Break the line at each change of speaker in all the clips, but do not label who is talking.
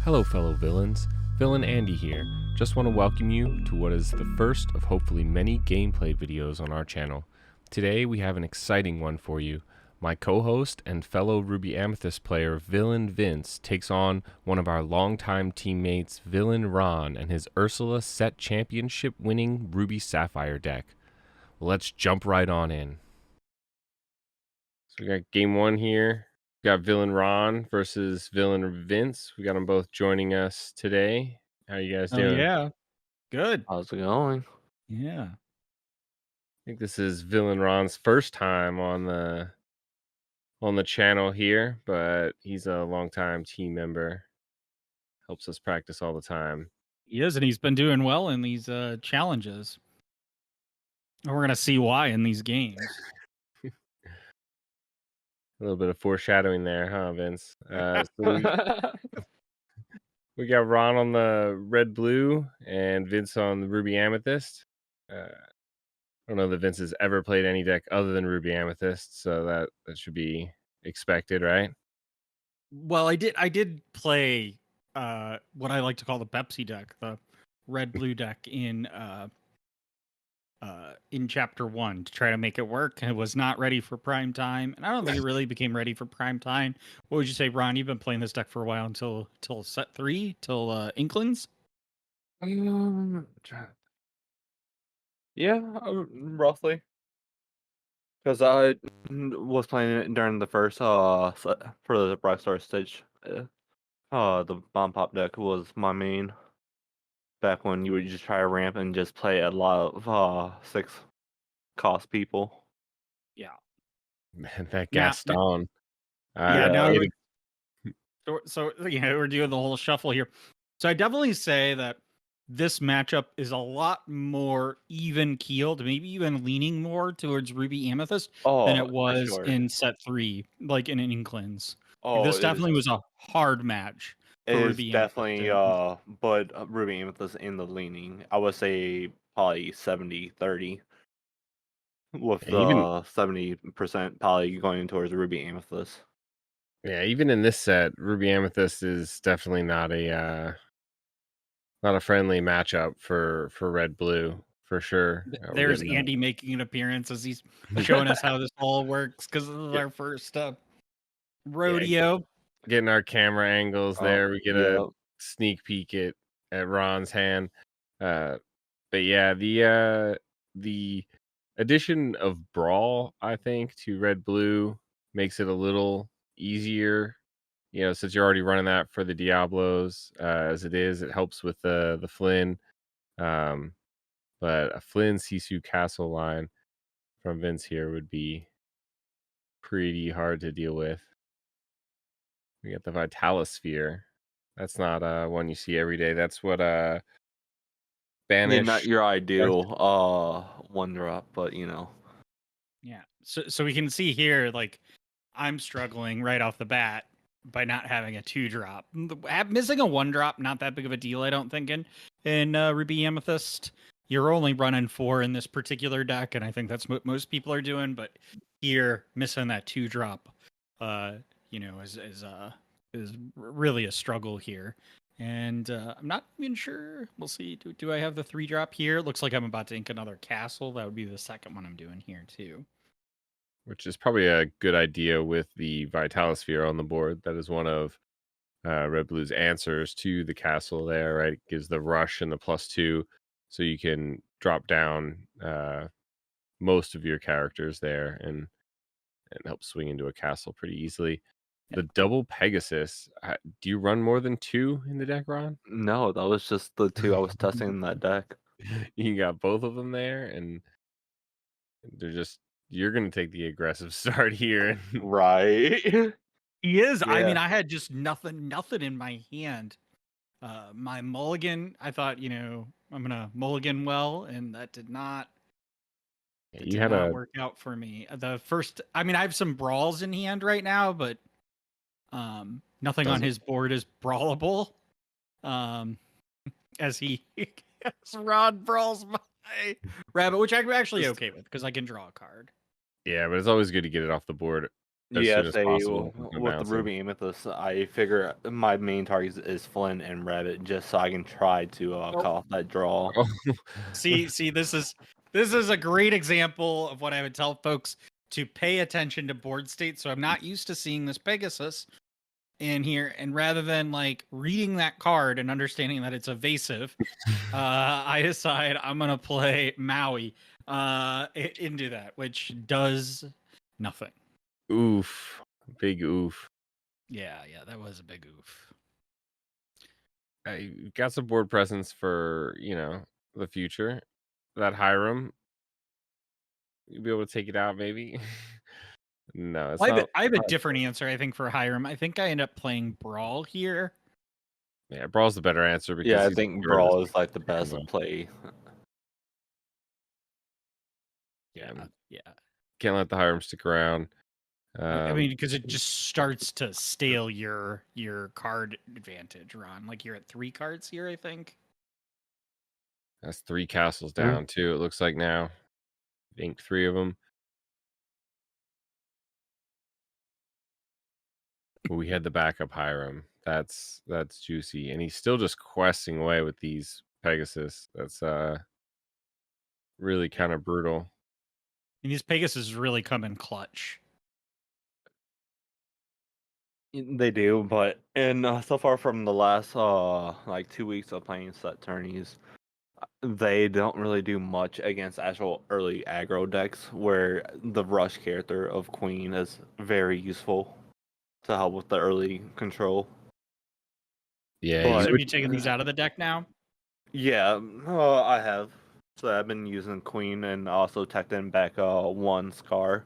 Hello, fellow villains. Villain Andy here. Just want to welcome you to what is the first of hopefully many gameplay videos on our channel. Today we have an exciting one for you. My co-host and fellow Ruby Amethyst player Villain Vince takes on one of our longtime teammates Villain Ron and his Ursula set championship winning Ruby Sapphire deck. Let's jump right on in. So we got game one here. We got Villain Ron versus Villain Vince. We got them both joining us today. How you guys
Oh
doing?
yeah, good.
How's it going?
Yeah,
I think this is Villain Ron's first time on the channel here, but he's a longtime team member. Helps us practice all the time.
he is, and he's been doing well in these challenges. And we're gonna see why in these games.
A little bit of foreshadowing there, huh, Vince? We got Ron on the red blue and Vince on the Ruby Amethyst. I don't know that Vince has ever played any deck other than Ruby Amethyst, so that should be expected, right?
Well, I did play what I like to call the Pepsi deck, the red blue deck in chapter 1 to try to make it work. And it was not ready for prime time, and I don't think it really became ready for prime time. What would you say, Ron? You've been playing this deck for a while until set 3, till Inklings.
Yeah, roughly. Because I was playing it during the first for the Bright Star stage. The bomb pop deck was my main. Back when you would just try to ramp and just play a lot of 6 cost people.
Yeah.
Man, that
Now-
Gaston.
Yeah, now
David-
So yeah, we're doing the whole shuffle here. So I definitely say that this matchup is a lot more even keeled, maybe even leaning more towards Ruby Amethyst than it
for
was
sure.
in set 3, like in Inklings.
Oh,
This
it
definitely
is,
was a hard match for
it is
Ruby
definitely
Amethyst.
but Ruby Amethyst in the leaning. I would say probably 70-30. With
Yeah, even
70% probably going towards Ruby Amethyst.
even in this set, Ruby Amethyst is definitely not a friendly matchup for red blue for sure. We're
There's
getting
Andy making an appearance as he's showing us how this all works, because this is our first rodeo.
getting our camera angles there. We get a sneak peek at Ron's hand. But yeah, the addition of Brawl, I think, to red blue makes it a little easier. Since you're already running that for the Diablos, as it is, it helps with the Flynn. But a Flynn Sisu Castle line from Vince here would be pretty hard to deal with. We got the Vitalosphere. That's not one you see every day. That's what
Yeah,
Banish.
not your ideal one drop, but
Yeah. So we can see here, like, I'm struggling right off the bat by not having a 2-drop. Missing a 1-drop, not that big of a deal, I don't think, in Ruby Amethyst. You're only running 4 in this particular deck, and I think that's what most people are doing. But here, missing that 2-drop, is really a struggle here. And I'm not even sure. We'll see. Do I have the 3-drop here? Looks like I'm about to ink another castle. That would be the second one I'm doing here too.
Which is probably a good idea with the Vitalosphere on the board. That is one of Red Blue's answers to the castle there, right? It gives the rush and the +2, so you can drop down most of your characters there and help swing into a castle pretty easily. The double Pegasus, do you run more than 2 in the deck, Ron?
No, that was just the 2 I was testing in that deck.
You got both of them there, and you're going to take the aggressive start here.
Right.
He is. I mean,
Yeah.
I had just nothing in my hand. My mulligan, I thought, I'm gonna mulligan well, and that did not. It did not work out for me. The first, I mean, I have some brawls in hand right now, but nothing on his board is brawlable. As Rod brawls my rabbit, which I'm actually okay with because I can draw a card.
Yeah, but it's always good to get it off the board as soon
Yeah,
as
say
possible with the
with the
bouncing.
Ruby Amethyst, I figure my main target is Flynn and Rabbit, just so I can try to
Oh.
cut off that draw.
See, this is a great example of what I would tell folks to pay attention to board state. So I'm not used to seeing this Pegasus in here, and rather than like reading that card and understanding that it's evasive, I decide I'm gonna play Maui into that, which does nothing.
Oof, big oof.
Yeah, that was a big oof.
I got some board presence for the future. That Hiram, you'll be able to take it out, maybe. No, it's not.
I have a different answer, I think, for Hiram. I think I end up playing Brawl here.
Yeah, Brawl's the better answer because
Yeah, I
he's
think
sure this
Brawl is like the best
combo.
play.
Yeah,
Yeah.
can't let the Hiram stick around.
I mean, because it just starts to stale your card advantage, Ron. Like you're at 3 cards here, I think.
That's 3 castles down too. It looks like now. Inked 3 of them. We had the backup Hiram. That's juicy, and he's still just questing away with these Pegasus. That's really kind of brutal.
And these Pegasus really come in clutch.
They do, but so far from the last like 2 weeks of playing set tourneys, they don't really do much against actual early aggro decks, where the rush character of Queen is very useful to help with the early control.
Yeah,
But-
So have you taken these out of the deck now?
Yeah, I have. So I've been using Queen and also teched in back one Scar.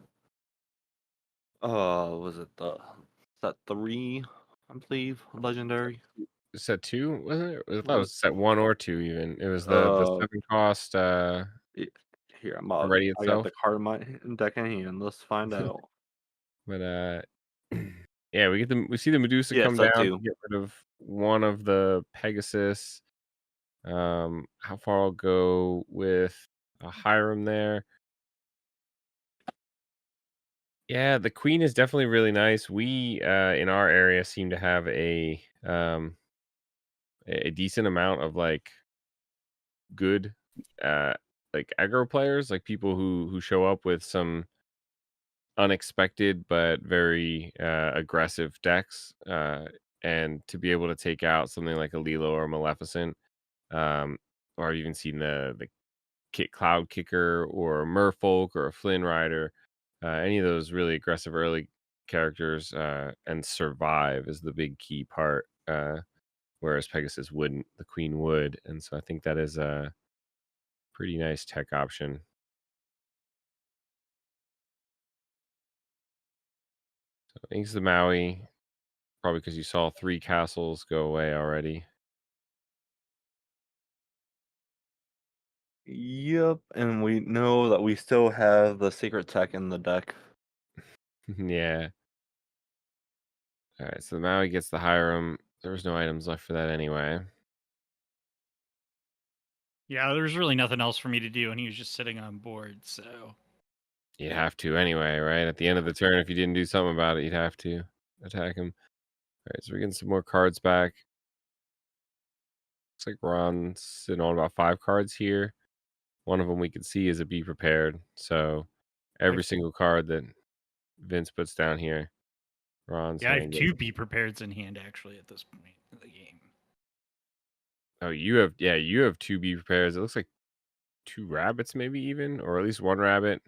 Was it set 3? I believe legendary.
set 2, wasn't it? I thought it was set 1 or 2 even. It was the 7 cost
Here,
already
I got
itself.
the card in my deck in hand. Let's find out.
But yeah, we see the Medusa
Yeah,
come
set
down
2.
to get rid of one of the Pegasus. How far I'll go with a Hiram there. Yeah, the Queen is definitely really nice. We in our area seem to have a decent amount of like good like aggro players, like people who show up with some unexpected but very aggressive decks, and to be able to take out something like a Lilo or Maleficent, or I've even seen the Cloud Kicker or a Merfolk or a Flynn Rider, any of those really aggressive early characters, and survive is the big key part, whereas Pegasus wouldn't, the Queen would, and so I think that is a pretty nice tech option. So thanks to Maui, probably because you saw 3 castles go away already.
Yep, and we know that we still have the secret tech in the deck.
Yeah. All right, so Maui gets the Hiram. There was no items left for that anyway.
Yeah, there's really nothing else for me to do, and he was just sitting on board, so
You'd have to anyway, right? At the end of the turn, if you didn't do something about it, you'd have to attack him. All right, so we're getting some more cards back. Looks like Ron's sitting on about 5 cards here. One of them we can see is a Be Prepared. So every single card that Vince puts down here, Ron's
yeah, I have
handed.
2 Be Prepareds in hand actually at this point in the game.
Oh, you have 2 Be Prepared. It looks like 2 rabbits, maybe even, or at least 1 rabbit.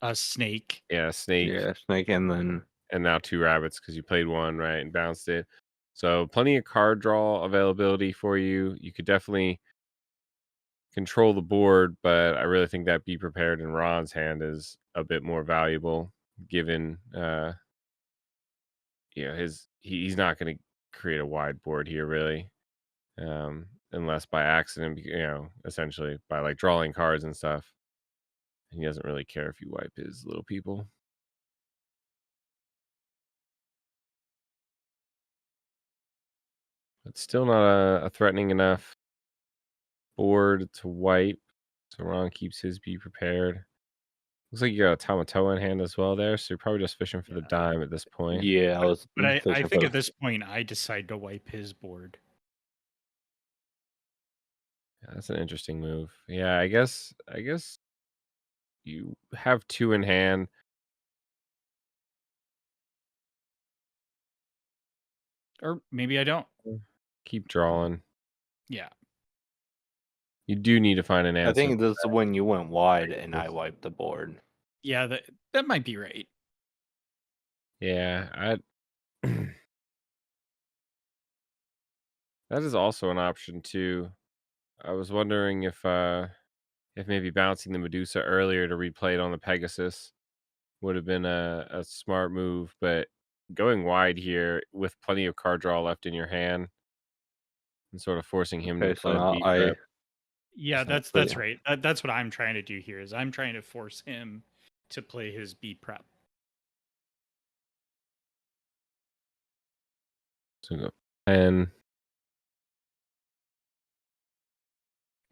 A snake.
Yeah, snake.
Yeah, snake, and then
And now 2 rabbits because you played 1, right, and bounced it. So plenty of card draw availability for you. You could definitely control the board, but I really think that Be Prepared in Ron's hand is a bit more valuable, given he's not going to create a wide board here really, unless by accident, essentially by like drawing cards and stuff. He doesn't really care if you wipe his little people. But still not a threatening enough board to wipe. So Ron keeps his Be Prepared. Looks like you got a Tamatoa in hand as well there, so you're probably just fishing for the dime at this point.
Yeah, I was
But I
fishing
think
for
at this point I decide to wipe his board.
Yeah, that's an interesting move. Yeah, I guess you have two in hand.
Or maybe I don't.
Keep drawing.
Yeah.
You do need to find an
I
answer.
think this is when you went wide and I
Yes.
wiped the board.
Yeah, that might be right.
Yeah, I that is also an option too. I was wondering if maybe bouncing the Medusa earlier to replay it on the Pegasus would have been a smart move, but going wide here with plenty of card draw left in your hand and sort of forcing him to
Okay, so
play a
now
B
I
prep.
Yeah, that's
essentially
right. That's what I'm trying to do here. Is I'm trying to force him to play his B prep.
So go 10.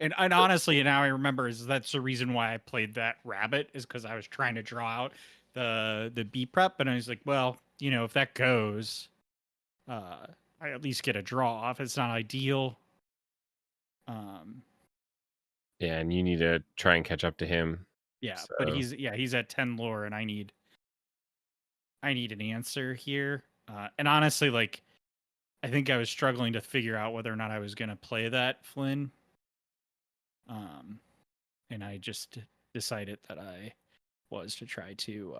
And honestly, now I remember is that's the reason why I played that rabbit is because I was trying to draw out the B prep, and I was like, well, if that goes, I at least get a draw off. It's not ideal.
Yeah, and you need to try and catch up to him.
Yeah,
So
but he's at 10 lore, and I need an answer here. And honestly, like I think I was struggling to figure out whether or not I was gonna play that Flynn. And I just decided that I was to try to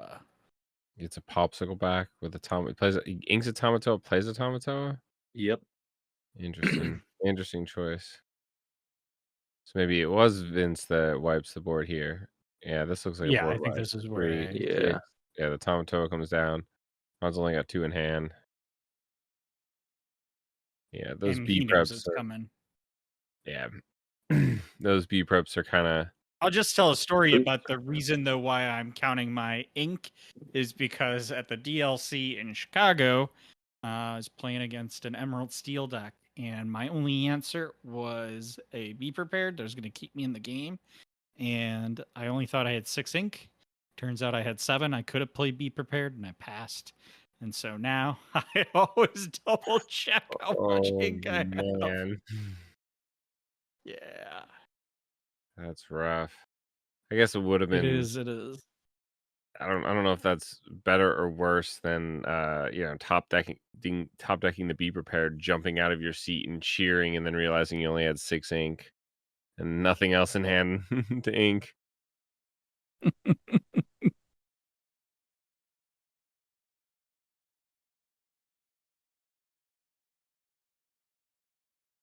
gets a popsicle back with a tom. He inks a Tamatoa, plays a Tamatoa.
Yep.
Interesting. Interesting choice. So maybe it was Vince that wipes the board here. Yeah, this looks like a
yeah,
board
I think
wipe.
this is where
Three,
I
Yeah.
six. Yeah, the Tamatoa comes down. Ron's only got two in hand. Yeah, those
and
B
he knows
preps
it's
are
coming.
yeah. Those B preps are kinda
I'll just tell a story about the reason though why I'm counting my ink is because at the DLC in Chicago, I was playing against an Emerald Steel deck, and my only answer was a be prepared that was going to keep me in the game, and I only thought I had 6 ink. Turns out I had 7. I could have played be prepared, and I passed. And so now I always double check how much
oh
ink I have.
man.
Yeah,
That's rough. I guess it would have
it
been
is. It is.
I don't know if that's better or worse than top decking the be prepared, jumping out of your seat and cheering and then realizing you only had 6 ink and nothing else in hand to ink.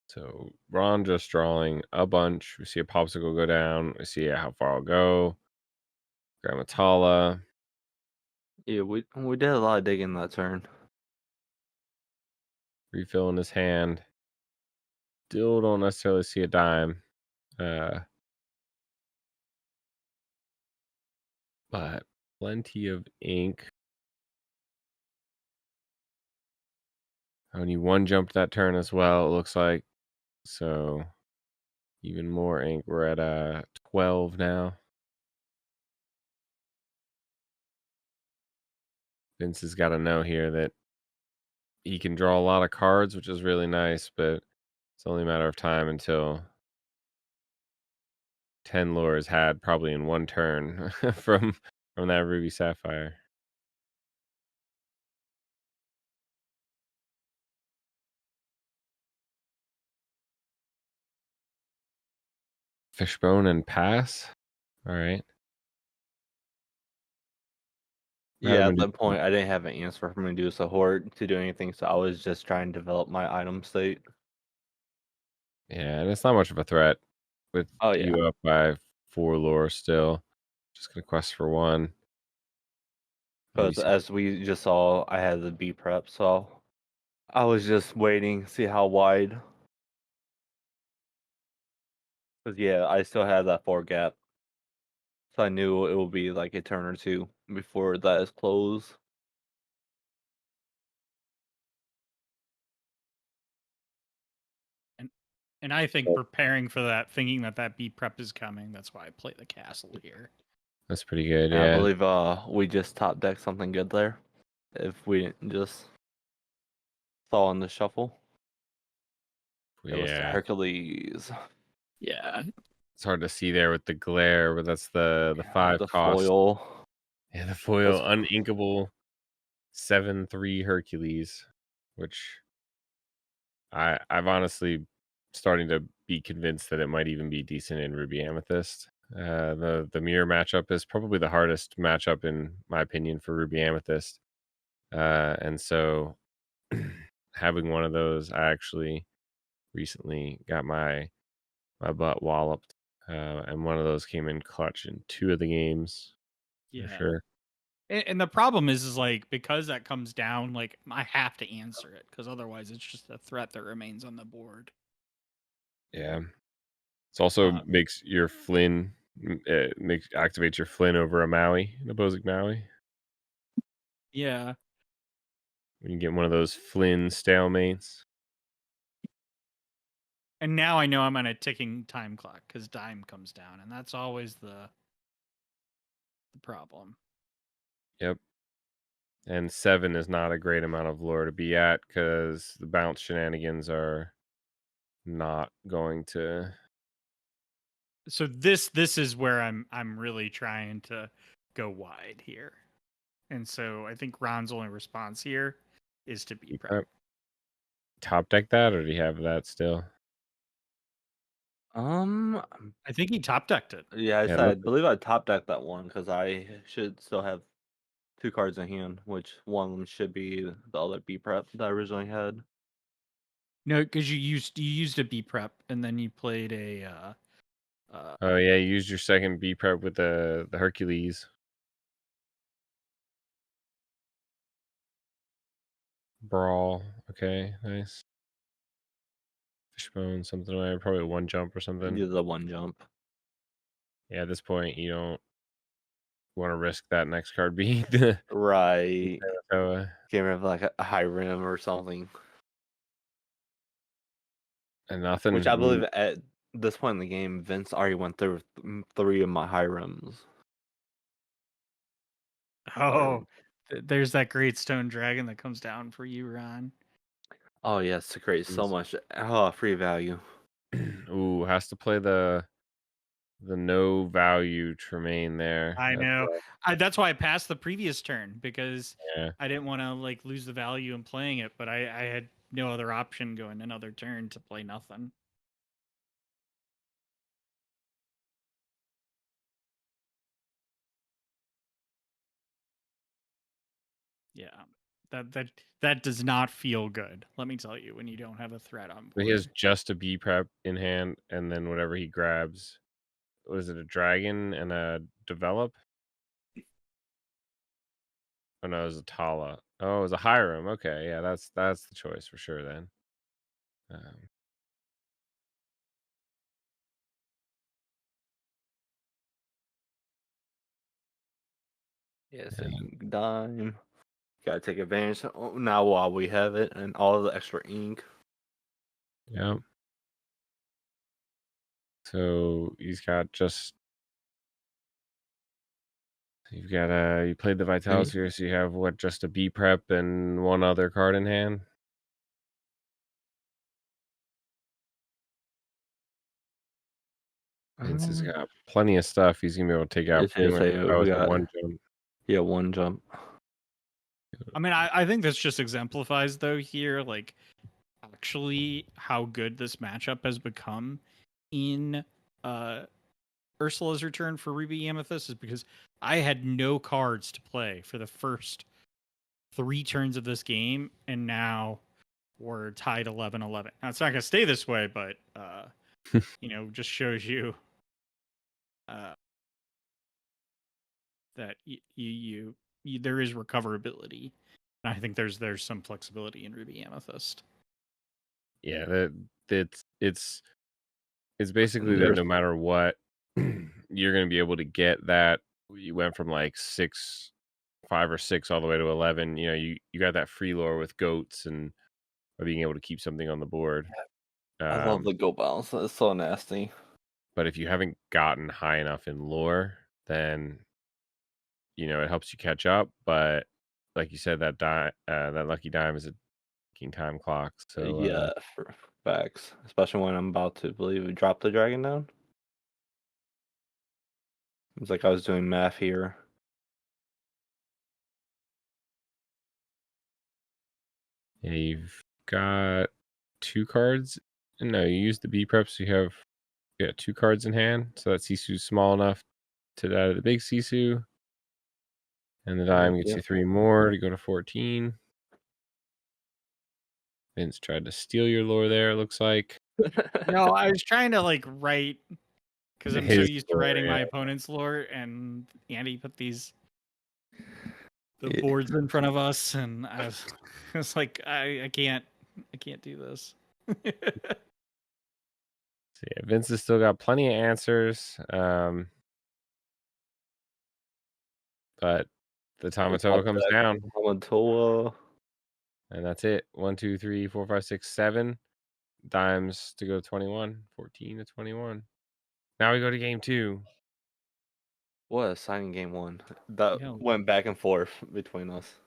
So Ron just drawing a bunch. We see a popsicle go down. We see how far I'll go. Grammatala.
Yeah, we did a lot of digging that turn.
Refilling his hand. Still don't necessarily see a dime. But plenty of ink. Only one jumped that turn as well, it looks like. So even more ink. We're at 12 now. Vince has got to know here that he can draw a lot of cards, which is really nice, but it's only a matter of time until 10 lore is had probably in one turn from that Ruby Sapphire. Fishbone and pass. All right.
Yeah, at that point I didn't have an answer for Medusa Horde to do anything, so I was just trying to develop my item state.
Yeah, and it's not much of a threat with
Oh yeah.
you up by 4 lore still. Just gonna quest for 1. Maybe
Because as we just saw, I had the B prep, so I was just waiting, see how wide. Because yeah, I still had that 4 gap. So I knew it would be like a turn or two before that is closed.
And I think preparing for that, thinking that B prep is coming, that's why I play the castle here.
That's pretty good.
I
Yeah.
believe we just top decked something good there. If we didn't just saw on the shuffle, it was the
Yeah.
Hercules.
Yeah.
It's hard to see there with the glare, but that's the 5
The
cost.
foil.
Yeah, the foil uninkable 7/3 Hercules, which I've honestly starting to be convinced that it might even be decent in Ruby Amethyst. The mirror matchup is probably the hardest matchup in my opinion for Ruby Amethyst. And so having one of those, I actually recently got my butt walloped. And one of those came in clutch in 2 of the games for
Yeah.
sure.
And the problem is like because that comes down, like I have to answer it because otherwise it's just a threat that remains on the board.
Yeah. It also makes your Flynn activates your Flynn over a Maui, an opposing Maui.
Yeah.
When you get one of those Flynn stalemates.
And now I know I'm on a ticking time clock because dime comes down, and that's always the problem.
Yep. And 7 is not a great amount of lore to be at because the bounce shenanigans are not going to.
So this is where I'm really trying to go wide here, and so I think Ron's only response here is to be prep.
Top deck that, or do you have that still?
I think he top decked it.
Yeah,
Yeah,
I believe I top decked that one because I should still have 2 cards in hand, which one of them should be the other B prep that I originally had.
No, because you used a B prep and then you played a.
Oh yeah, you used your second B prep with the Hercules. Brawl. Okay, nice. Fishbone, something away, probably a 1 jump or something.
Yeah, the 1 jump.
Yeah, at this point you don't want to risk that next card being the
Right.
Can't
remember like a high rim or something.
and nothing.
Which I believe at this point in the game, Vince already went through 3 of my high rims.
Oh, there's that great stone dragon that comes down for you, Ron.
Oh yes, to create so much free value.
Ooh, has to play the no value Tremaine there.
I know. That's why I passed the previous turn because
Yeah.
I didn't want to like lose the value in playing it, but I had no other option going another turn to play nothing. Yeah. That does not feel good. Let me tell you, when you don't have a threat on board.
He has just a B prep in hand, and then whatever he grabs. Was it a dragon and a develop? Oh no, it was a Tala. Oh, it was a Hiram. Okay, yeah, that's the choice for sure then.
Yeah, so dime. Gotta take advantage now while we have it and all the extra ink.
Yep. So he's got just. You've got you played the Vitalis here, so you have what, just a B prep and 1 other card in hand? Vince has got plenty of stuff. He's gonna be able to take out pretty much
we got
1 jump.
Yeah, 1 jump.
I mean, I think this just exemplifies though here, like actually how good this matchup has become in Ursula's return for Ruby Amethyst is because I had no cards to play for the first 3 turns of this game, and now we're tied 11-11. Now it's not going to stay this way, but just shows you that you there is recoverability, and I think there's some flexibility in Ruby Amethyst.
Yeah, it's basically that no matter what, you're gonna be able to get that. You went from like 5 or 6 all the way to 11. You know, you got that free lore with goats and being able to keep something on the board.
I love the goat bounce. It's so nasty.
But if you haven't gotten high enough in lore, then it helps you catch up. But like you said, that lucky dime is a ticking time clock. So
Yeah, for facts. Especially when I'm about to drop the dragon down. It's like I was doing math here.
yeah, you've got 2 cards. No, you use the B prep, so you got 2 cards in hand. So that Sisu's small enough to die to the big Sisu. And the dime gets you 3 more to go to 14. Vince tried to steal your lore there, it looks like.
No, I was trying to write because I'm so
His
used to
lore,
writing my
yeah.
opponent's lore, and Andy put the
Yeah.
boards in front of us, and I was like, I can't do this.
So yeah, Vince has still got plenty of answers. But the Tamatoa comes down.
Tamatoa.
And that's it. 1, 2, 3, 4, 5, 6, 7 dimes to go to 21. 14 to 21. Now we go to game 2.
What a signing game 1. That
Yeah.
went back and forth between us.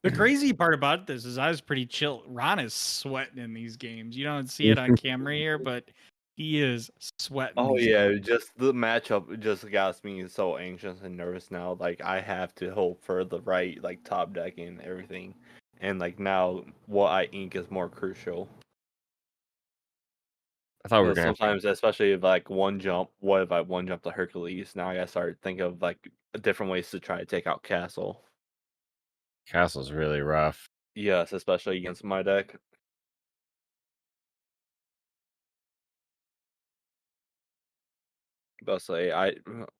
The crazy part about this is I was pretty chill. Ron is sweating in these games. You don't see it on camera here, but he is sweating.
Oh
these
yeah,
games.
just the matchup just got me so anxious and nervous now. Like I have to hope for the right top deck and everything. And now what I ink is more crucial.
I thought we were
Because
going to
sometimes, especially if one jump, what if I one jump to Hercules? Now I gotta start thinking of different ways to try to take out Castle.
Castle's really rough.
Yes, especially against my deck. I'll say I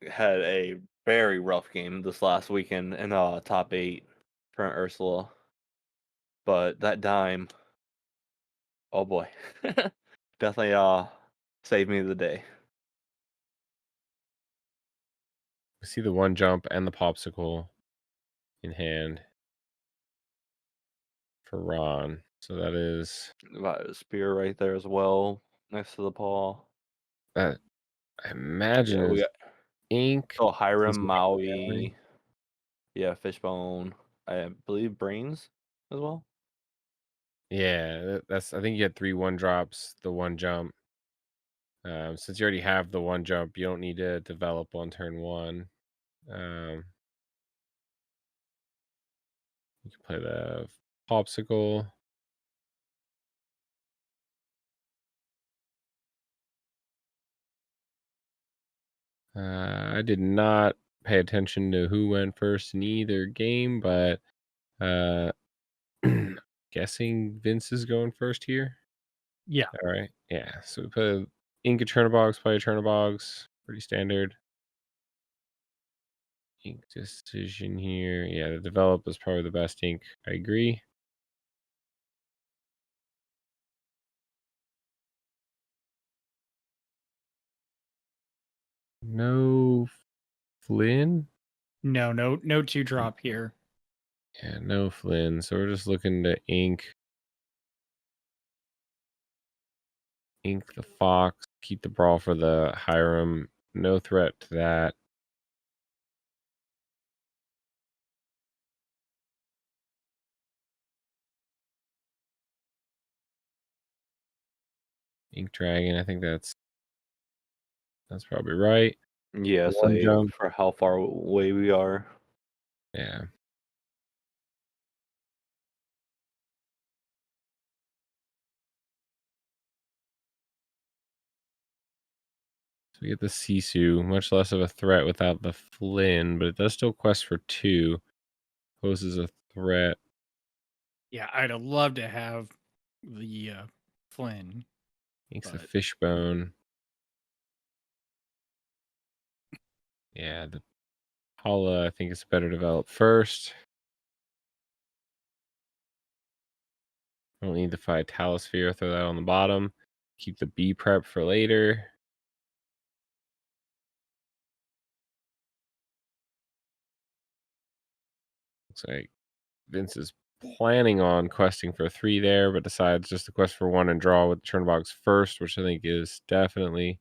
had a very rough game this last weekend in top 8 for Ursula. But that dime, oh boy. Definitely saved me the day.
We see the 1 jump and the popsicle in hand for Ron. So that is
Got a spear right there as well, next to the paw.
that. I imagine
Yeah, we
is
got
ink.
Hiram,
Family.
Maui, yeah, Fishbone. I believe Brains as well.
Yeah, that's. I think you had 3 1-drops, the 1 jump. Since you already have the 1 jump, you don't need to develop on turn 1. You can play the popsicle. I did not pay attention to who went first in either game, but guessing Vince is going first here.
Yeah.
All right. Yeah. So we put ink a Chernobogs, play a Chernobogs. Pretty standard. Ink decision here. Yeah, the develop is probably the best ink. I agree. No Flynn?
No 2-drop here.
Yeah, no Flynn. So we're just looking to ink the Fox, keep the brawl for the Hiram. No threat to that. Ink Dragon, I think that's probably right.
Yeah,
One jump.
for how far away we are.
Yeah. So we get the Sisu, much less of a threat without the Flynn, but it does still quest for 2. Poses a threat.
Yeah, I'd have loved to have the Flynn.
Inks the Fishbone. Yeah, the Paula, I think it's better developed first. Don't need the Vitalosphere, throw that on the bottom. Keep the B prep for later. Looks like Vince is planning on questing for 3 there, but decides just to quest for 1 and draw with Chernbox first, which I think is definitely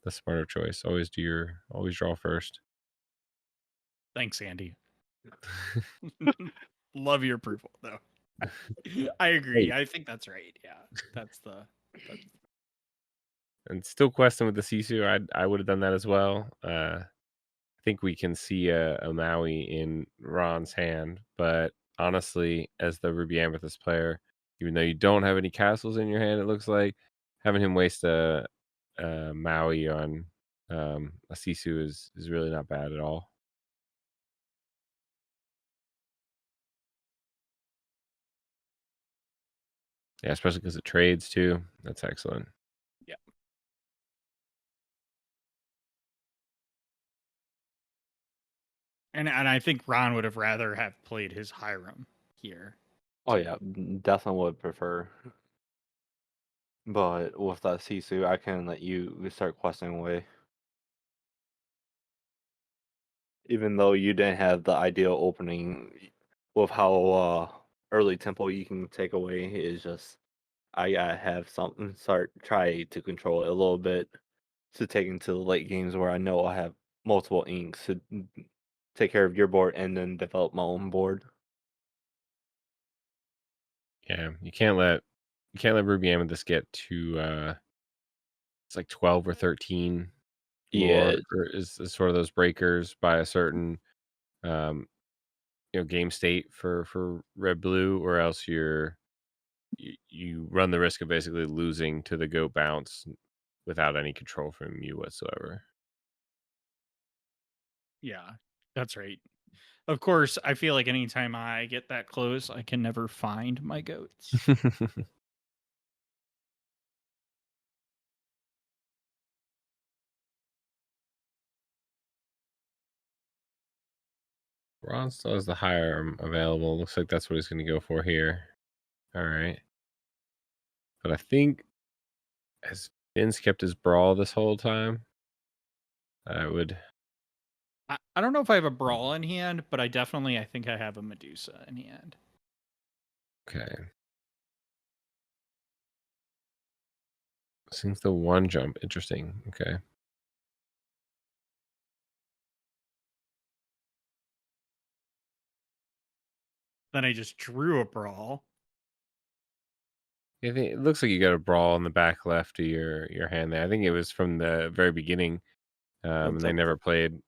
the smarter choice. Always draw first.
Thanks, Andy. Love your approval, though. I agree. I think that's right. Yeah, that's
And still questing with the Sisu. I would have done that as well. I think we can see a Maui in Ron's hand, but honestly, as the Ruby Amethyst player, even though you don't have any castles in your hand, it looks like having him waste a Maui on a Sisu is really not bad at all. Yeah, especially because it trades too. That's excellent.
yeah. And I think Ron would have rather have played his Hiram here.
Oh yeah, definitely would prefer. But with that Sisu, I can let you start questing away. Even though you didn't have the ideal opening with how early tempo you can take away, is just I gotta have something try to control it a little bit to take into the late games where I know I have multiple inks to take care of your board and then develop my own board.
Yeah, you can't let Ruby Amethyst get to it's like 12 or 13 lore,
Yeah,
or is sort of those breakers by a certain game state for red blue, or else you run the risk of basically losing to the goat bounce without any control from you whatsoever.
Yeah, that's right. Of course, I feel like anytime I get that close, I can never find my goats.
Ron still has the higher available. Looks like that's what he's going to go for here. All right. But I think, has Vince kept his brawl this whole time? I would.
I don't know if I have a brawl in hand, but I think I have a Medusa in hand.
Okay. Seems the one jump. Interesting. Okay.
Then I just drew a brawl.
I think it looks like you got a brawl in the back left of your hand there. I think it was from the very beginning, and they never played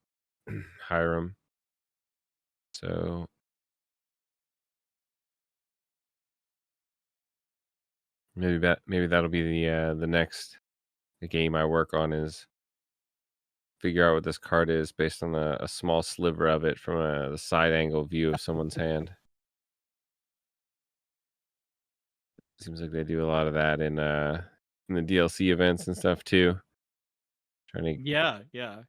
Hiram. So maybe that'll be the next game I work on, is figure out what this card is based on a small sliver of it from the side angle view of someone's hand. Seems like they do a lot of that in the DLC events and stuff too. Trying to
Yeah.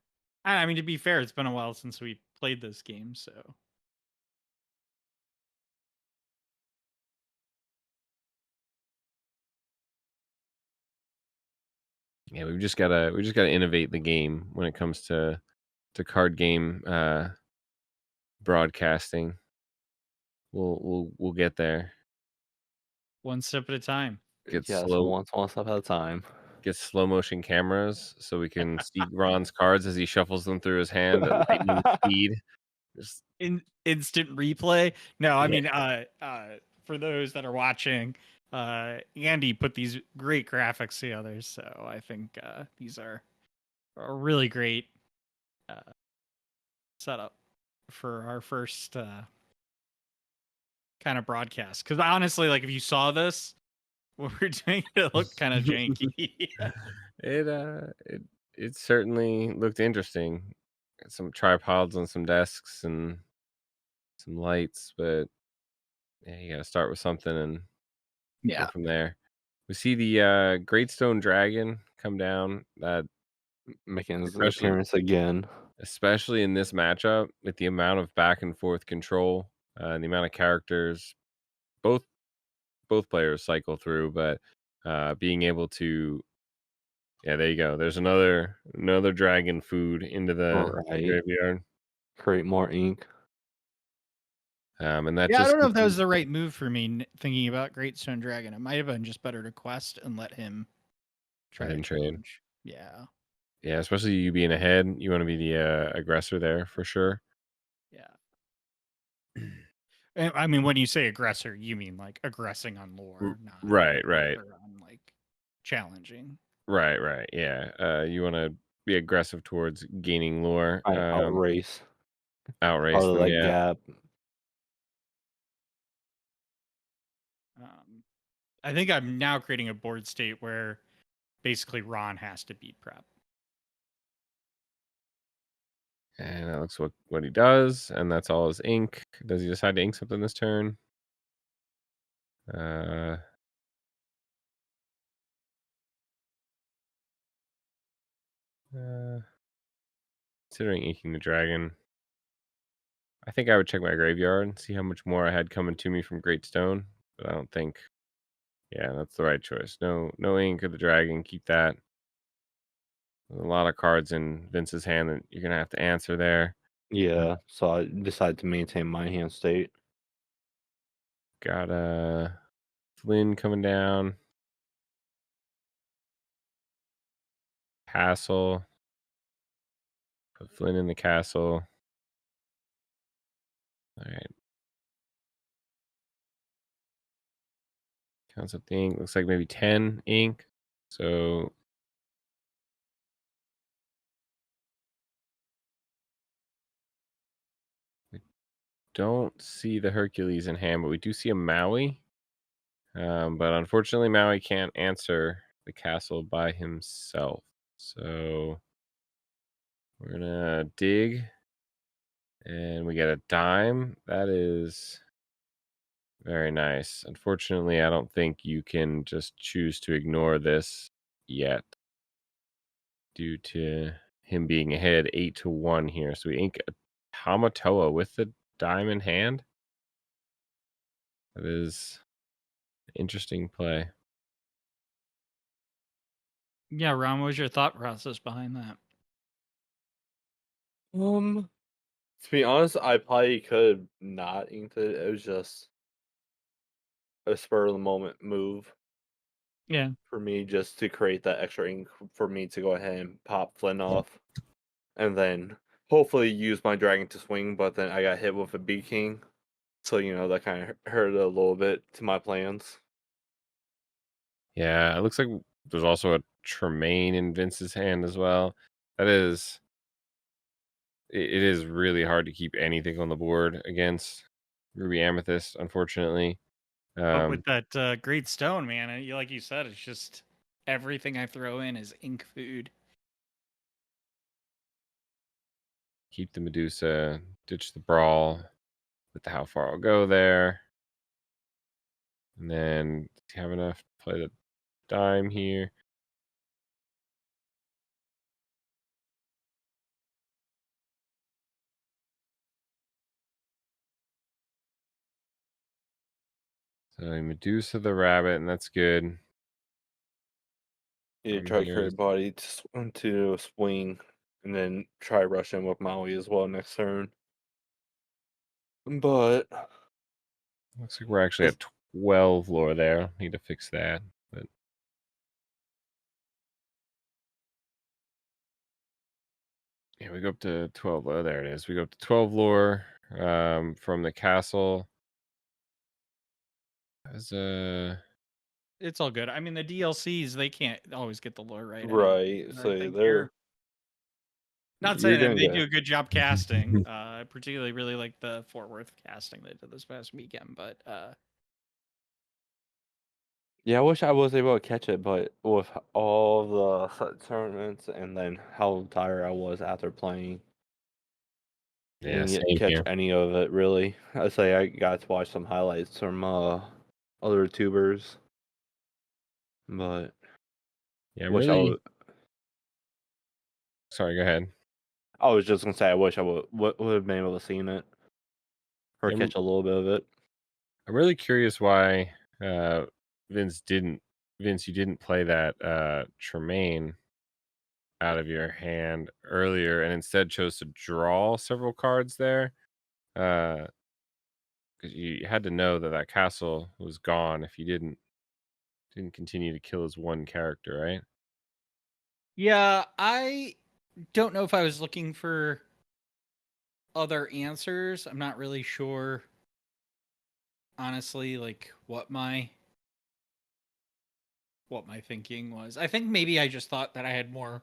I mean, to be fair, it's been a while since we played this game, so.
Yeah, we just gotta innovate the game when it comes to card game broadcasting. We'll get there.
One step at a time.
Get
one step at a time.
Get slow motion cameras so we can see Ron's cards as he shuffles them through his hand at lightning speed. Just
Instant replay. No, I mean, for those that are watching, Andy put these great graphics together, so I think these are a really great setup for our first kind of broadcast. Because honestly, like if you saw this, what we're doing, it looked kind of janky.
it certainly looked interesting. Some tripods on some desks and some lights, but yeah, you gotta start with something and go from there. We see the Great Stone Dragon come down. That
making his appearance again,
especially in this matchup with the amount of back and forth control and the amount of characters both players cycle through, but being able to, yeah, there you go. There's another dragon food into the graveyard.
Create more ink.
And that
I don't know if that was the right move for me. Thinking about Great Stone Dragon, it might have been just better to quest and let him try to
trade.
Yeah,
especially you being ahead, you want to be the aggressor there for sure.
I mean, when you say aggressor, you mean like aggressing on lore, not
Right.
aggressor on like challenging.
Right. Yeah. You want to be aggressive towards gaining lore,
I outrace.
outrace
Out of
them.
that
Yeah.
gap.
I think I'm now creating a board state where basically Ron has to beat prep.
And that looks what he does, and that's all his ink. Does he decide to ink something this turn? Uh, Considering inking the dragon, I think I would check my graveyard and see how much more I had coming to me from Great Stone. But I don't think, yeah, that's the right choice. No ink of the dragon. Keep that. There's a lot of cards in Vince's hand that you're gonna have to answer there.
Yeah, so I decided to maintain my hand state.
Got Flynn coming down. Castle. Put Flynn in the castle. All right. Counts up the ink. Looks like maybe 10 ink. So we don't see the Hercules in hand, but we do see a Maui. But unfortunately, Maui can't answer the castle by himself. So we're gonna dig, and we get a dime. That is very nice. Unfortunately, I don't think you can just choose to ignore this yet, due to him being ahead 8-1 here. So we ink a Tamatoa with the dime in hand. That is an interesting play.
Yeah, Ron, what was your thought process behind that?
To be honest, I probably could not ink it. It was just a spur of the moment move
Yeah.
for me just to create that extra ink for me to go ahead and pop Flynn off. And then hopefully use my dragon to swing, but then I got hit with a B King. So, that kind of hurt a little bit to my plans.
Yeah, it looks like there's also a Tremaine in Vince's hand as well. That is, it is really hard to keep anything on the board against Ruby Amethyst, unfortunately.
But with that great stone, man, like you said, it's just everything I throw in is ink food.
Keep the Medusa, ditch the Brawl with the How Far I'll Go there. And then have enough to play the dime here. So Medusa the rabbit, and that's good.
You try to create body to swing, and then try rushing with Maui as well next turn. But
Looks like we're actually at 12 lore there. Need to fix that. But yeah, we go up to 12 lore. There it is. We go up to 12 lore from the castle. As
It's all good. I mean, the DLCs, they can't always get the lore right.
right,
I
so
think
they're
not
you're
saying that
doing
they
good.
do a good job casting. I particularly really like the Fort Worth casting they did this past weekend, but
Yeah, I wish I was able to catch it, but with all the tournaments and then how tired I was after playing,
yeah,
didn't get
same
catch
here.
any of it really. I say I got to watch some highlights from other tubers, but
Yeah,
wish I
really.
would.
Sorry, go ahead.
I was just gonna say I wish I would have been able to seen it or
Yeah,
catch a little bit of it.
I'm really curious why Vince you didn't play that Tremaine out of your hand earlier and instead chose to draw several cards there. Because you had to know that castle was gone if you didn't continue to kill his one character, right?
yeah, I don't know if I was looking for other answers. I'm not really sure honestly like what my thinking was. I think maybe I just thought that I had more.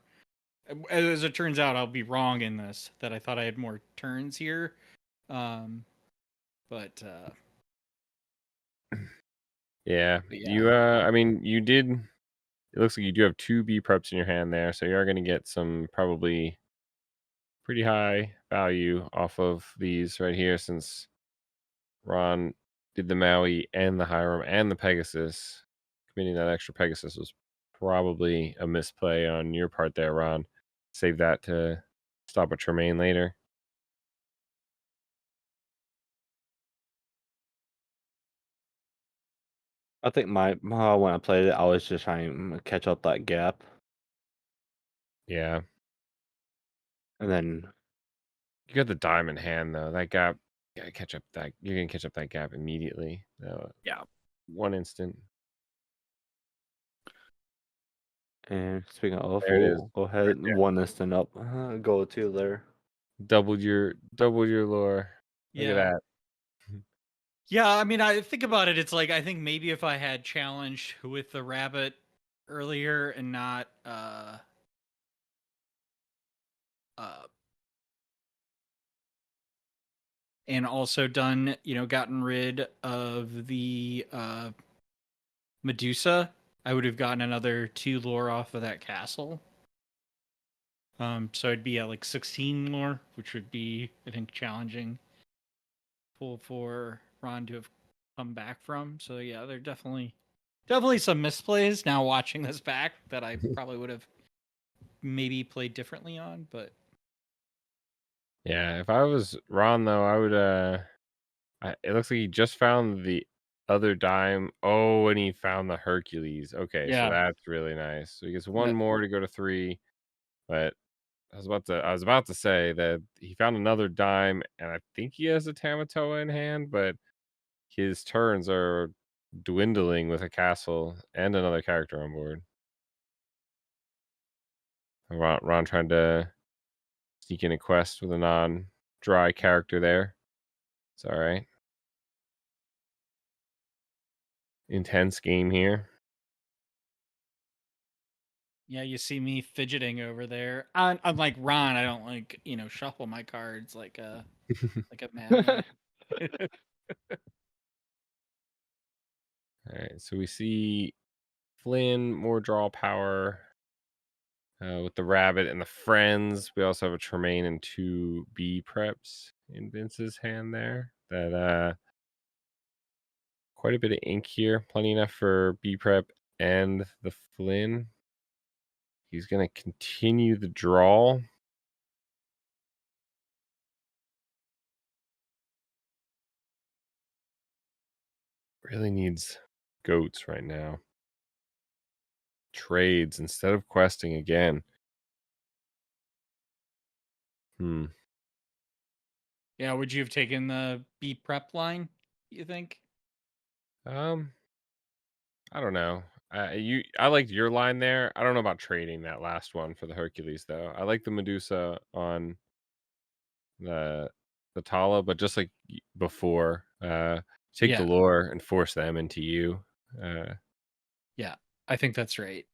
As it turns out, I'll be wrong in this. That I thought I had more turns here, but
Yeah.
yeah.
I mean, you did. It looks like you do have 2 B preps in your hand there, so you are going to get some probably pretty high value off of these right here, since Ron did the Maui and the Hiram and the Pegasus. Committing that extra Pegasus was probably a misplay on your part there, Ron. Save that to stop a Tremaine later.
I think my when I played it, I was just trying to catch up that gap,
Yeah.
and then
You got the diamond hand though. That gap, you're gonna catch up that gap immediately.
Yeah.
One instant.
and speaking of,
There it is.
we'll go ahead and one instant up, go to there.
Doubled your lore. Look at
Yeah.
that.
Yeah, I mean, I think about it. It's like I think maybe if I had challenged with the rabbit earlier and not and also done, gotten rid of the Medusa, I would have gotten another 2 lore off of that castle. So I'd be at like 16 lore, which would be, I think, challenging for Ron to have come back from. So yeah, there are definitely some misplays now watching this back that I probably would have maybe played differently on, but
Yeah, if I was Ron though, I would it looks like he just found the other dime. Oh, and he found the Hercules. Okay, so
yeah,
that's really nice. So he gets one
that,
more to go to 3, but I was about to say that he found another dime, and I think he has a Tamatoa in hand, but his turns are dwindling with a castle and another character on board. Ron trying to sneak in a quest with a non-dry character there. It's all right. Intense game here.
yeah, you see me fidgeting over there. Unlike Ron, I don't like shuffle my cards like a madman.
All right, so we see Flynn, more draw power with the rabbit and the friends. We also have a Tremaine and 2 B preps in Vince's hand there. That quite a bit of ink here, plenty enough for B prep and the Flynn. He's gonna continue the draw. Really needs goats right now. Trades instead of questing again.
Yeah, would you have taken the B prep line, you think?
I don't know. I liked your line there. I don't know about trading that last one for the Hercules though. I like the Medusa on the Tala, but just like before, take the
Yeah.
lore and force them into you.
Yeah, I think that's right.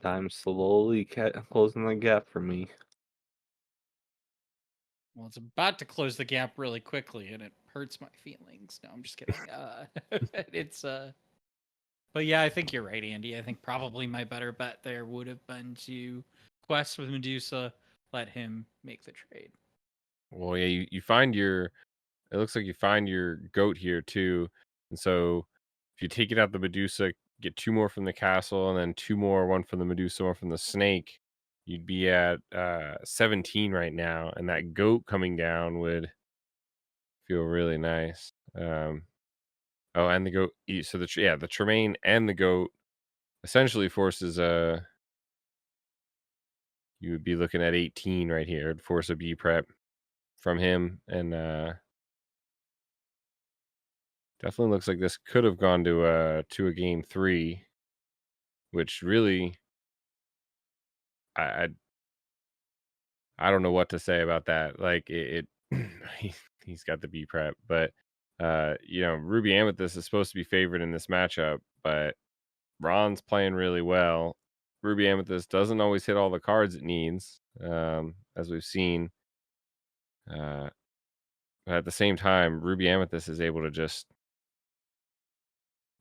Time slowly closing the gap for me.
Well, it's about to close the gap really quickly, and it hurts my feelings. No, I'm just kidding. It's but yeah, I think you're right, Andy. I think probably my better bet there would have been to quest with Medusa, let him make the trade.
Well, yeah, you find your. It looks like you find your goat here too, and so if you take it out the Medusa, get 2 more from the castle, and then 2 more, one from the Medusa, one from the snake. You'd be at 17 right now, and that goat coming down would feel really nice. Oh, and the goat. So the Tremaine and the goat essentially forces you would be looking at 18 right here. It'd force a B prep from him, and definitely looks like this could have gone to a game 3, which really I don't know what to say about that. Like he's got the B prep, but Ruby Amethyst is supposed to be favored in this matchup, but Ron's playing really well. Ruby Amethyst doesn't always hit all the cards it needs, as we've seen. But at the same time, Ruby Amethyst is able to just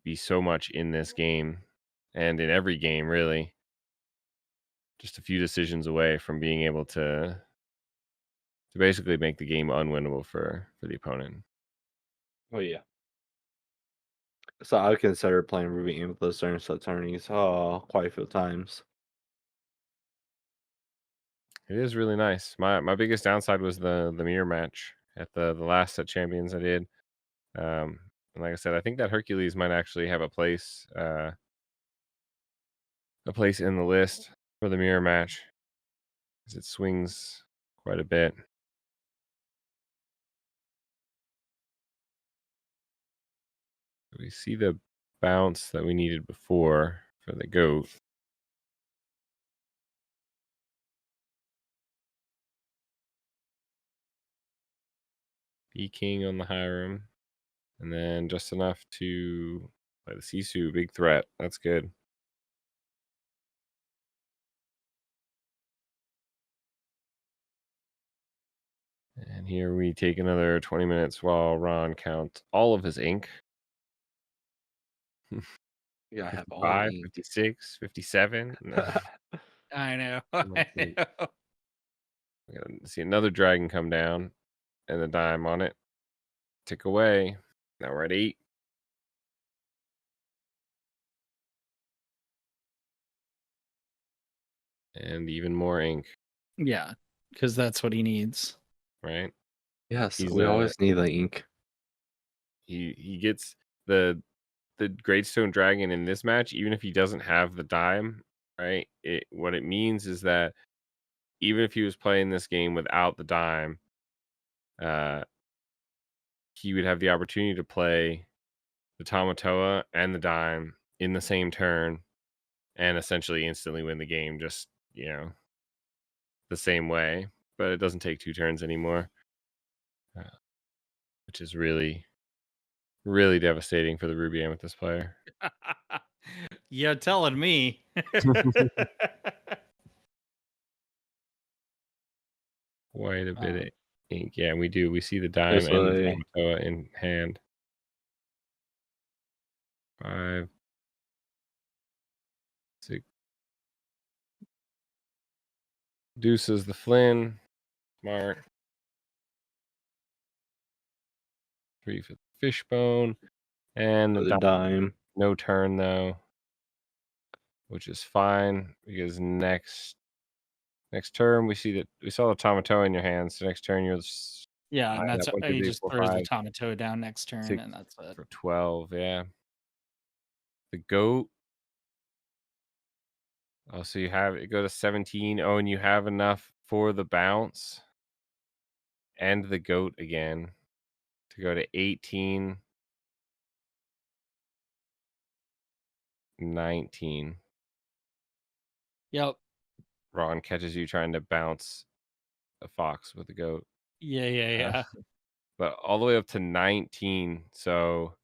be so much in this game and in every game, really. Just a few decisions away from being able to basically make the game unwinnable for the opponent.
Oh yeah. So I considered playing Ruby Amethyst during set tourneys quite a few times.
It is really nice. My biggest downside was the mirror match at the last set champions I did. And like I said, I think that Hercules might actually have a place in the list for the mirror match, because it swings quite a bit. We see the bounce that we needed before for the goat. B king on the high room, and then just enough to play the Sisu. Big threat. That's good. And here we take another 20 minutes while Ron counts all of his ink.
Yeah, I have all
55,
ink.
56, 57. No.
I know.
I
I
think-
know.
We gotta see another dragon come down and a dime on it. Tick away. Now we're at 8. And even more ink,
Yeah, because that's what he needs.
right?
Yes,
He's
we always need the ink.
He gets the Greatstone Dragon in this match, even if he doesn't have the dime, right? What it means is that even if he was playing this game without the dime, he would have the opportunity to play the Tamatoa and the dime in the same turn and essentially instantly win the game, just, the same way. But it doesn't take 2 turns anymore, which is really, really devastating for the Ruby Amethyst player.
You're telling me.
Quite a bit of ink. Yeah, we do. We see the dime and the Tamatoa in hand. 5, 6. Deuces the Flynn. Smart. 3 for the Fishbone. And the
dime.
No turn, though, which is fine, because next turn we saw the Tamatoa in your hands. So next turn
Yeah, and that's
one, two,
he
three,
just
4,
throws the
5,
Tamatoa down next turn,
6
and that's it.
for 12. Yeah. The goat. Oh, so you have it go to 17. Oh, and you have enough for the bounce and the goat again to go to 18, 19.
Yep.
Ron catches you trying to bounce a fox with a goat.
Yeah.
But all the way up to 19. So,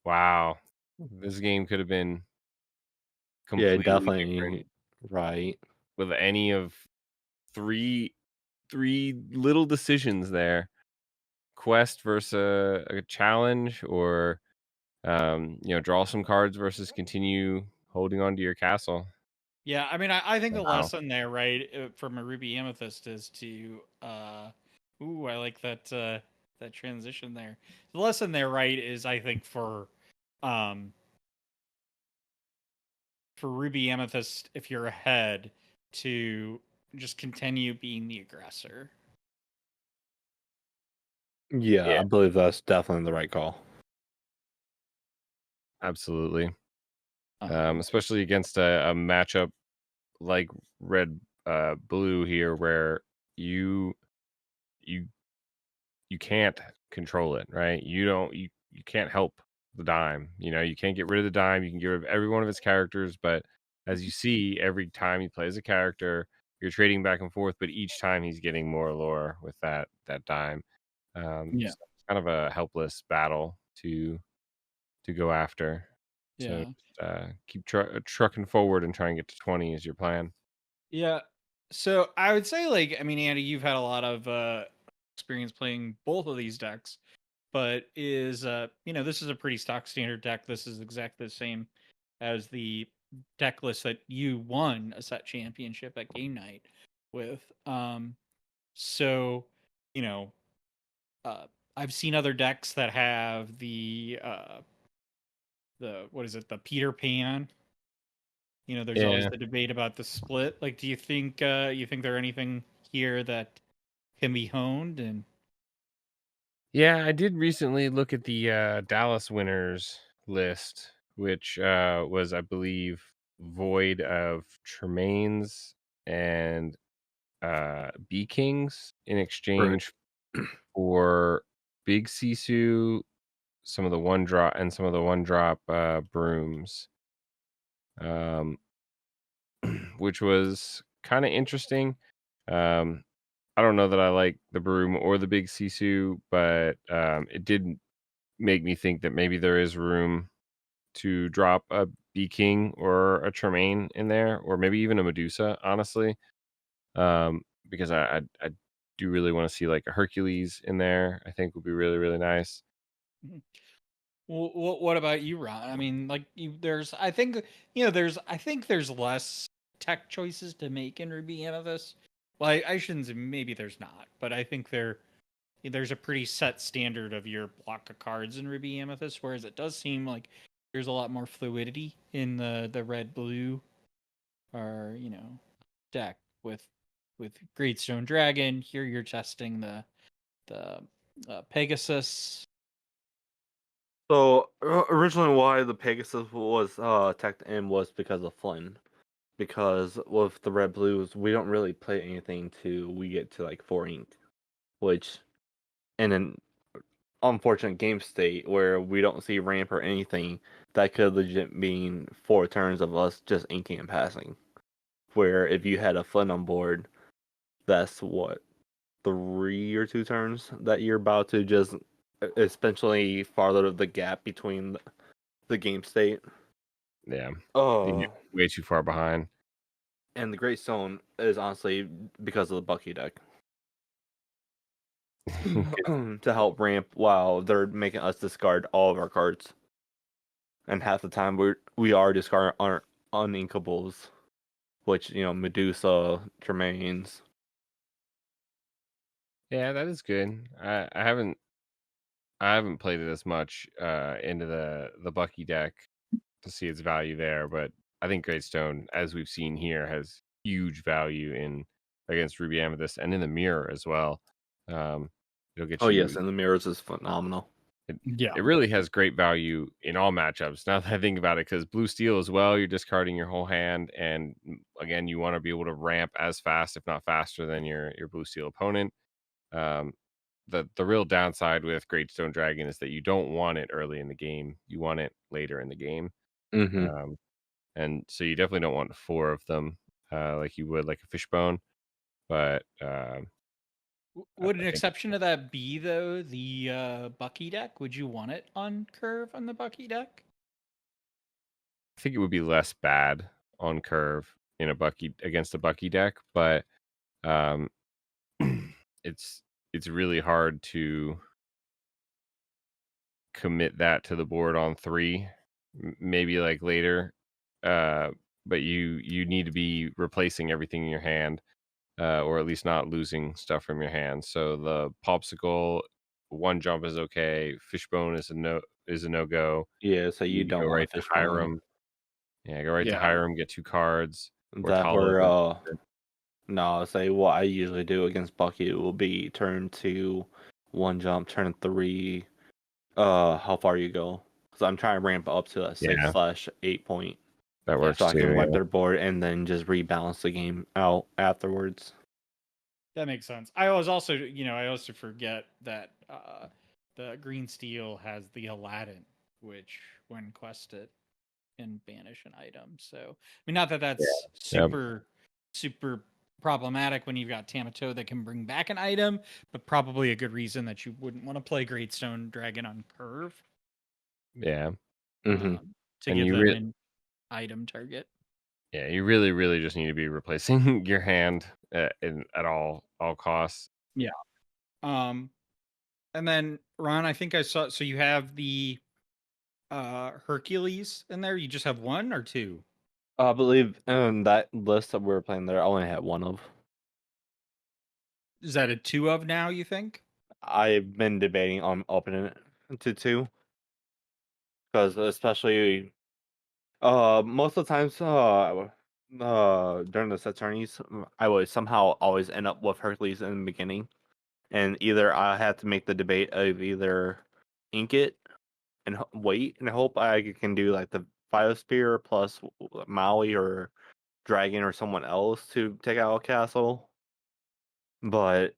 wow, this game could have been completely
definitely
different
right.
with any of three little decisions there. Quest versus a challenge, or draw some cards versus continue holding on to your castle.
Yeah, I mean, I think the
Wow.
lesson there, right, from a Ruby Amethyst is to, I like that transition there. The lesson there, right, is I think for Ruby Amethyst, if you're ahead, to just continue being the aggressor.
Yeah, I believe that's definitely the right call.
Absolutely. Especially against a matchup like red blue here, where you can't control it, right? You can't help the dime. You can't get rid of the dime. You can get rid of every one of its characters, but as you see, every time he plays a character, you're trading back and forth, but each time he's getting more lore with that dime. So it's kind of a helpless battle to go after. So keep trucking forward and try and get to 20 is your plan.
Yeah. So I would say, like, I mean, Andy, you've had a lot of experience playing both of these decks, but this is a pretty stock standard deck. This is exactly the same as the deck list that you won a set championship at Game Nite with. So, you know, I've seen other decks that have the what is it, the Peter Pan. There's always the debate about the split. Like, do you think there anything here that can be honed? And
Yeah, I did recently look at the Dallas winners list, which was, I believe, void of Tremaines and B Kings in exchange for Big Sisu, some of the one drop brooms, which was kind of interesting. I don't know that I like the broom or the Big Sisu, but it did make me think that maybe there is room to drop a B King or a Tremaine in there, or maybe even a Medusa, honestly. Because I do really want to see like a Hercules in there. I think would be really, really nice.
what about you, Ron? I mean, like, I think there's less tech choices to make in Ruby Amethyst. Well, I shouldn't say maybe there's not, but I think there's a pretty set standard of your block of cards in Ruby Amethyst, whereas it does seem like there's a lot more fluidity in the red blue or deck with Great Stone Dragon. Here you're testing the Pegasus.
So originally, why the Pegasus was teched in was because of Flynn. Because with the red blues, we don't really play anything till we get to like 4 ink, which in an unfortunate game state where we don't see ramp or anything, that could legit mean 4 turns of us just inking and passing. Where if you had a Flynn on board, that's what, 3 or 2 turns that you're about to just essentially farther the gap between the game state.
Yeah.
Oh,
Way too far behind.
and the Great Stone is honestly because of the Bucky deck. To help ramp while they're making us discard all of our cards. And half the time we are discarding our uninkables, which, Medusa, Tremaines.
Yeah, that is good. I haven't played it as much into the Bucky deck to see its value there, but I think Greatstone, as we've seen here, has huge value in against Ruby Amethyst and in the mirror as well. It'll get
Oh
you.
yes, and the mirrors is phenomenal.
It really has great value in all matchups. Now that I think about it, because blue steel as well, you're discarding your whole hand, and again, you want to be able to ramp as fast, if not faster, than your blue steel opponent. Um, the real downside with Great Stone Dragon is that you don't want it early in the game. You want it later in the game.
Mm-hmm.
And so you definitely don't want 4 of them like you would like a fishbone. But
Would
I
an
think
exception to that be, though, the Bucky deck? Would you want it on curve on the Bucky deck?
it would be less bad on curve in a Bucky against a Bucky deck, but um, it's really hard to commit that to the board on 3, maybe like later. But you need to be replacing everything in your hand, or at least not losing stuff from your hand. So the popsicle, one jump is okay. Fishbone is a no go.
Yeah, so you
Maybe
don't
go
want
right
a
to
fishbone.
Hiram. Yeah, go right to Hiram, get 2 cards. Or
That
Talo.
were no, say what I usually do against Bucky will be turn 2, 1 jump, turn 3. How far you go? Because I'm trying to ramp up to that 6/8 point.
That works
So I can
too.
wipe their board and then just rebalance the game out afterwards.
That makes sense. I also forget that the green steel has the Aladdin, which when quested can banish an item. So I mean, not that that's
Yep.
super problematic when you've got Tamato that can bring back an item, but probably a good reason that you wouldn't want to play Greatstone Dragon on curve.
Yeah.
Mm-hmm.
To
And
give
you
them
re-
an item target.
Yeah, you really, really just need to be replacing your hand at all costs.
Yeah. And then Ron, I think I saw. So you have the Hercules in there. You just have one or two?
I believe in that list that we were playing there, I only had one of.
Is that a two of now? You think?
I've been debating on opening it to two, because especially most of the times during the set tourneys, I would somehow always end up with Hercules in the beginning, and either I had to make the debate of either ink it and wait and hope I can do like the Biosphere plus Maui or Dragon or someone else to take out a castle, but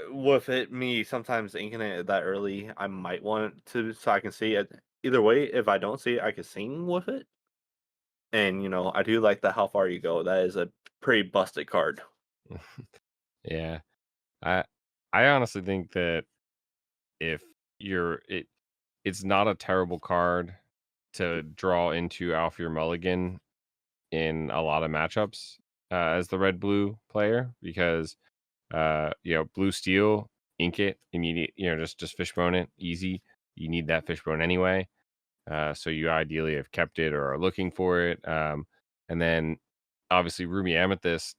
with it me sometimes inking it that early, I might want to so I can see it. Either way, if I don't see it, I can sing with it. And I do like the how far you go. That is a pretty busted card.
Yeah. I I honestly think that if it's not a terrible card to draw into Alfir Mulligan in a lot of matchups as the red blue player, because blue steel, ink it immediate, just fishbone it easy. You need that fishbone anyway. So you ideally have kept it or are looking for it. And then obviously Ruby Amethyst,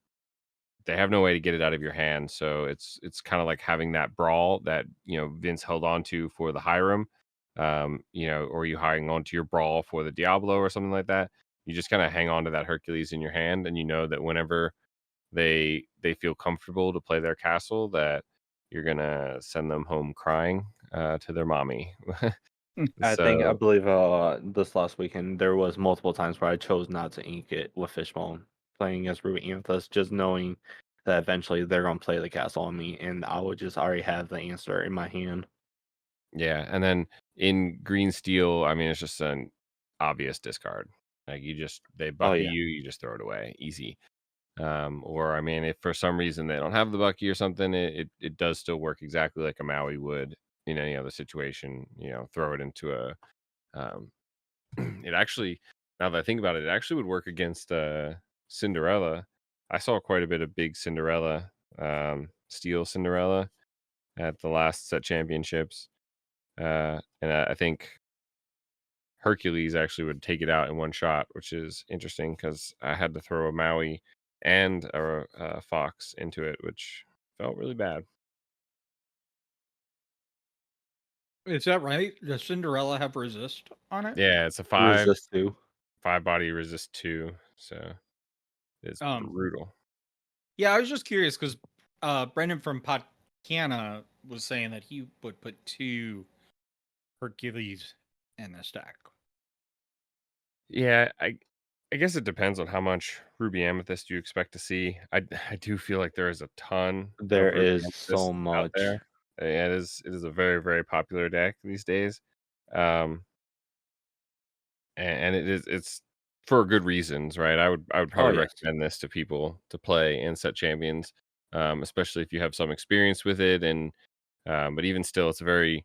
they have no way to get it out of your hand. So it's kind of like having that brawl that Vince held on to for the Hiram, or you hang on to your brawl for the Diablo or something like that. You just kind of hang on to that Hercules in your hand, and you know that whenever they feel comfortable to play their castle, that you're gonna send them home crying to their mommy.
I
So
believe this last weekend there was multiple times where I chose not to ink it with Fishbone playing as Ruby Amethyst, just knowing that eventually they're gonna play the castle on me, and I would just already have the answer in my hand.
yeah, and then in green steel, I mean, it's just an obvious discard. Like they
Oh
bucky
yeah,
you, you just throw it away, easy. Or I mean, if for some reason they don't have the bucky or something, it does still work exactly like a Maui would in any other situation. Throw it into a. Um, it actually, now that I think about it, it actually would work against Cinderella. I saw quite a bit of big Cinderella, steel Cinderella at the last set championships. And I think Hercules actually would take it out in one shot, which is interesting because I had to throw a Maui and a Fox into it, which felt really bad.
Is that right? Does Cinderella have resist on it?
Yeah, it's a
resist too.
five body resist 2, so it's
Um,
brutal.
yeah, I was just curious because Brendan from Podcana was saying that he would put 2 Hercules in this deck.
Yeah, I guess it depends on how much Ruby Amethyst you expect to see. I do feel like there is a ton
There
of Ruby
is so
Amethyst out
much.
there. Yeah, it is a very, very popular deck these days. Um, and it's for good reasons, right? I would
Oh
probably
yes,
recommend this to people to play in set champions, especially if you have some experience with it. And but even still, it's a very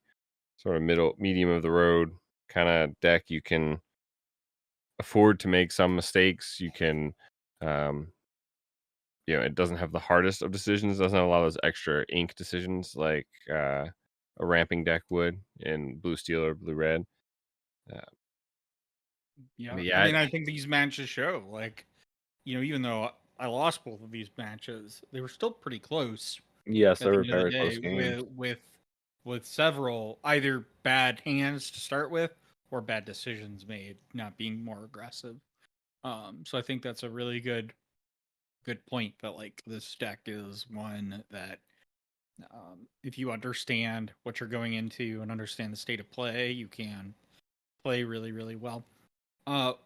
sort of medium of the road kind of deck. You can afford to make some mistakes. You can, um, it doesn't have the hardest of decisions. Doesn't have a lot of those extra ink decisions like a ramping deck would in blue steel or blue red. Uh,
Yeah,
but
I
yeah,
mean, I think these matches show, like, even though I lost both of these matches, they were still pretty close
yes,
at
they
the
were
end of the
very
day
close games.
with several either bad hands to start with or bad decisions made, not being more aggressive. So I think that's a really good point that like this deck is one that if you understand what you're going into and understand the state of play, you can play really, really well.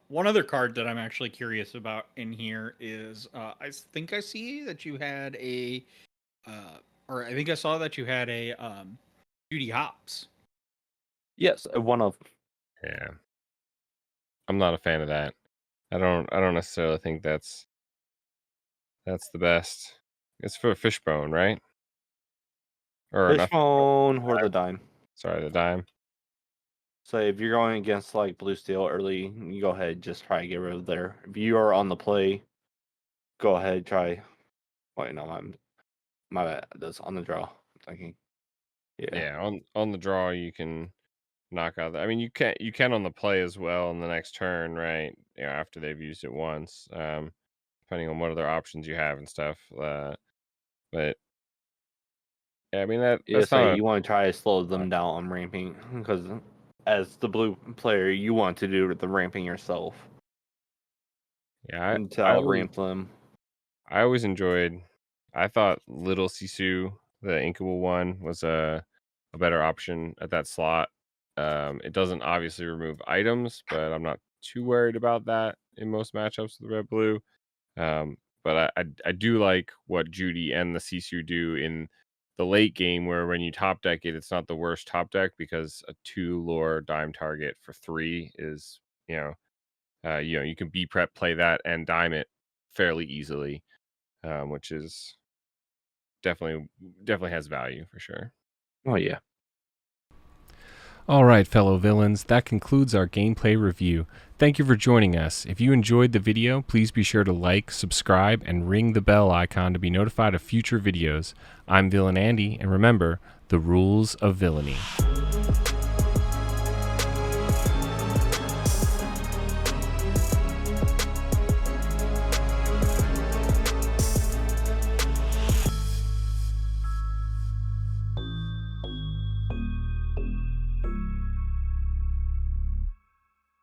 One other card that I'm actually curious about in here is I think I see that you had or I think I saw that you had a Judy Hopps.
Yes, one of.
yeah, I'm not a fan of that. I don't necessarily think That's the best. It's for fishbone, right? Or not?
Fishbone or the dime.
Sorry, the dime.
So if you're going against like blue steel early, you go ahead just try to get rid of there. If you are on the play, go ahead try. Wait, no, my bad. That's on the draw. I'm thinking.
Yeah, on the draw you can knock out. I mean, you can on the play as well in the next turn, right? After they've used it once, depending on what other options you have and stuff. But yeah, I mean that's
So
not.
you want to try to slow them down on ramping because as the blue player, you want to do the ramping yourself.
Yeah,
and to out-ramp them.
I always enjoyed. I thought Little Sisu, the inkable one, was a better option at that slot. It doesn't obviously remove items, but I'm not too worried about that in most matchups with red blue. But I do like what Judy and the Sisu do in the late game, where when you top deck it, it's not the worst top deck because a 2 lore dime target for 3 is you can B prep, play that, and dime it fairly easily, which is definitely has value for sure.
Oh yeah.
All right, fellow villains, that concludes our gameplay review. Thank you for joining us. If you enjoyed the video, please be sure to like, subscribe, and ring the bell icon to be notified of future videos. I'm Villain Andy, and remember, the rules of villainy.